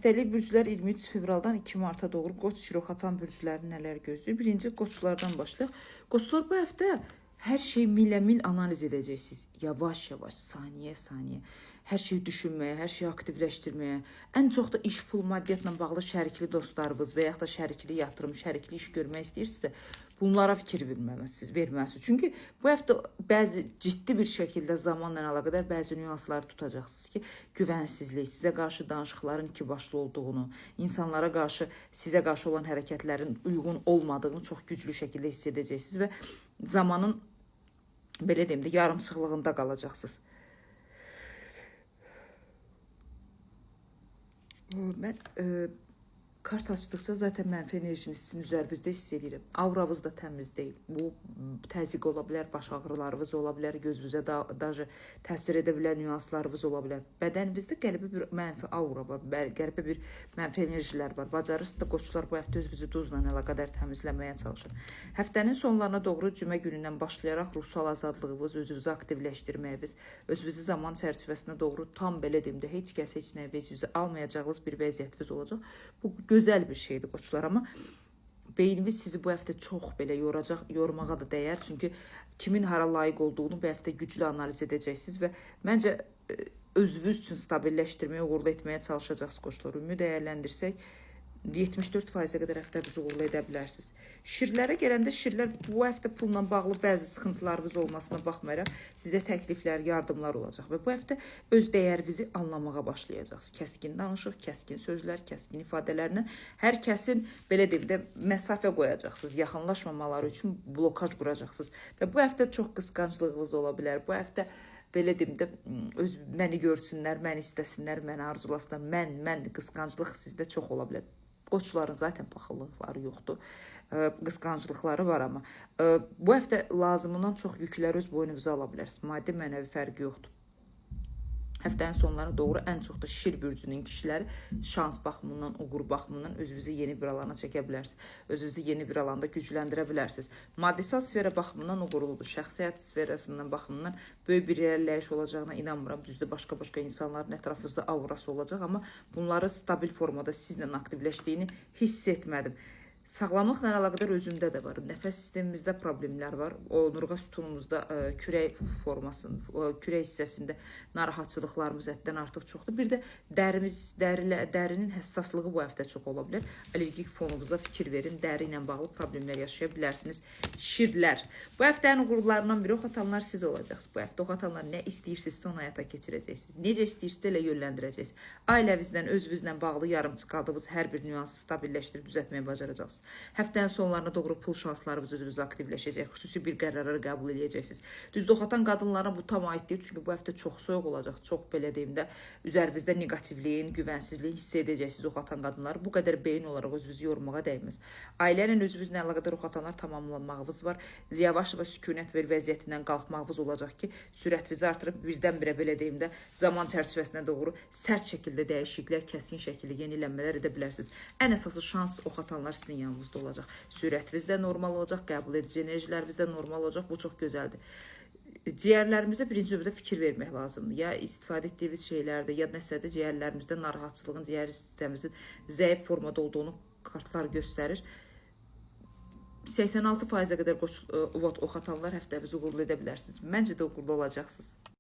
Həftəlik bürclər 23 fevraldan 2 marta doğru Qoç Şiroxatan bürcləri nələr gözləyir? Birinci Qoçlardan başlayaq. Qoçlar bu həftə hər şeyi milə-mil analiz edəcəksiniz. Yavaş-yavaş, saniyə-saniyə. Hər şeyi düşünməyə, hər şeyi aktivləşdirməyə, ən çox da iş, pul, maddiyyatla bağlı şərikli dostlarınız və yaxud da şərikli yatırım, şərikli iş görmək istəyirsinizsə, bunlara fikir verməlisiniz. Çünki bu həftə bəzi ciddi bir şəkildə zamanla əlaqədar bəzi nüansları tutacaqsınız ki, güvənsizlik, sizə qarşı danışıqların iki başlı olduğunu, insanlara qarşı, sizə qarşı olan hərəkətlərin uyğun olmadığını çox güclü şəkildə hiss edəcəksiniz və zamanın, belə deyim də, yarımçıqlığında qalacaqsınız. Mən kart açdıqca zaten mənfi enerjini sizin üzərinizdə hiss edirəm. Avravız da təmiz deyil. Bu təzyiq ola bilər, baş ağrılarınız ola bilər, gözünüzə daşı təsir edə bilər, nüanslarınız ola bilər. Bədəninizdə qəribə bir mənfi aura var, qəribə bir mənfi enerjilər var. Bacarırsınız da Qoçlar bu həftə özünüzü duzla əlaqədar təmizləməyə çalışın. Həftənin sonlarına doğru cümə günündən başlayaraq ruhsal azadlığınız, özünüzü aktivləşdirməyiniz, özünüzü zaman çərçivəsinə doğru tam belə deyim də heç kəs heç nəyə vecizə almayacağınız bir vəziyyətiniz olacaq. Bu gözəl bir şeydir Qoçlar, amma beyniniz sizi bu həftə çox belə yoracaq, yormağa da dəyər. Çünki kimin hara layiq olduğunu bu həftə güclü analiz edəcəksiniz və məncə özünüz üçün stabilləşdirməyə, uğurlu etməyə çalışacaqsınız Qoçlar. Ümumi dəyərləndirsək, 74%-ə qədər həftənizi uğurlu edə bilərsiniz. Şirlərə gələndə şirlər bu həftə pulla bağlı bəzi sıxıntılarınız olmasına baxmayaraq sizə təkliflər, yardımlar olacaq və bu həftə öz dəyərinizi anlamağa başlayacaqsınız. Kəskin danışıq, kəskin sözlər, kəskin ifadələrlə hər kəsin belə deyim də məsafə qoyacaqsınız, yaxınlaşmamaları üçün blokaj quracaqsınız və bu həftə çox qısqanclığınız ola bilər. Bu həftə belə deyim də məni görsünlər, məni istəsinlər, məni arzulasınlar, mən qısqanclıq sizdə çox ola bilər. Qoçların zaten paxıllıqları yoxdur. Qısqanclıqları var, amma bu həftə lazımından çox yükləri öz boynunuza ala bilərsiniz. Maddi mənəvi fərqi yoxdur. Həftənin sonlarına doğru ən çox da Şir bürcünün kişiləri şans baxımından, uğur baxımından özünüzü yeni bir alana çəkə bilərsiniz. Özünüzü yeni bir alanda gücləndirə bilərsiniz. Maddisal sfera baxımından uğurludur. Şəxsiyyət sferasından baxımından böyük bir irəliləyiş olacağına inanmıram. Düzdür, başqa insanların ətrafınızda aurası olacaq, amma bunları stabil formada sizlə aktivləşdiyini hiss etmədim. Sağlamlıqla əlaqədar özümdə də var. Nəfəs sistemimizdə problemlər var. Onurğa sütunumuzda kürək formasının, kürək hissəsində narahatçılıqlarımız həddən artıq çoxdur. Bir də dərinin həssaslığı bu həftə çox ola bilər. Allergik fonunuza fikir verin. Dəri ilə bağlı problemlər yaşaya bilərsiniz. Şirlər. Bu həftənin uğurlarından biri ox atanlar siz olacaqsınız. Bu həftə ox atanlar nə istəyirsinizsə onu həyata keçirəcəksiniz. Necə istəyirsinizsə elə yönləndirəcəksiniz. Ailənizdən, özünüzlə bağlı yarımçıq qaldığınız hər bir nüansı stabilləşdirib düzəltməyə bacaracaqsınız. Həftənin sonlarına doğru pul şanslarınız özünüz aktivləşəcək, xüsusi bir qərarları qəbul edəcəksiniz. Düzdür, ox atan qadınlara bu tam aid deyil, çünki bu həftə çox soyuq olacaq, çox belə deyim də, üzərinizdə negativliyin, güvənsizliyin hiss edəcəksiniz ox atan qadınlar. Bu qədər beyin olaraq özünüzü yormağa dəyməz. Ailə ilə özünüzlə əlaqədar ox atanlar tamamlanmağınız var. Yavaş və sükunət bir vəziyyətindən qalxmağınız olacaq ki, sürətinizi artırıb birdən-birə belə deyim də, zaman çərçivəsinə doğru sərt şəkildə dəyişikliklər, kəskin şəkildə yenilənmələr edə bilərsiniz. Ən əsası şans ox atanlar sizin yanınızda olacaq. Sürətiniz də normal olacaq, qəbul edici enerjiləriniz də normal olacaq. Bu çox gözəldir. Ciyərlərimizə birinci növbədə fikir vermək lazımdır. Ya istifadə etdiyiniz şeylərdə, ya nəsədə ciyərlərimizdə narahatçılığın, ciyər sistemimizin zəif formada olduğunu kartlar göstərir. 86%-ə qədər ox atanlar həftənizi uğurlu edə bilərsiniz. Məncə də uğurlu olacaqsınız.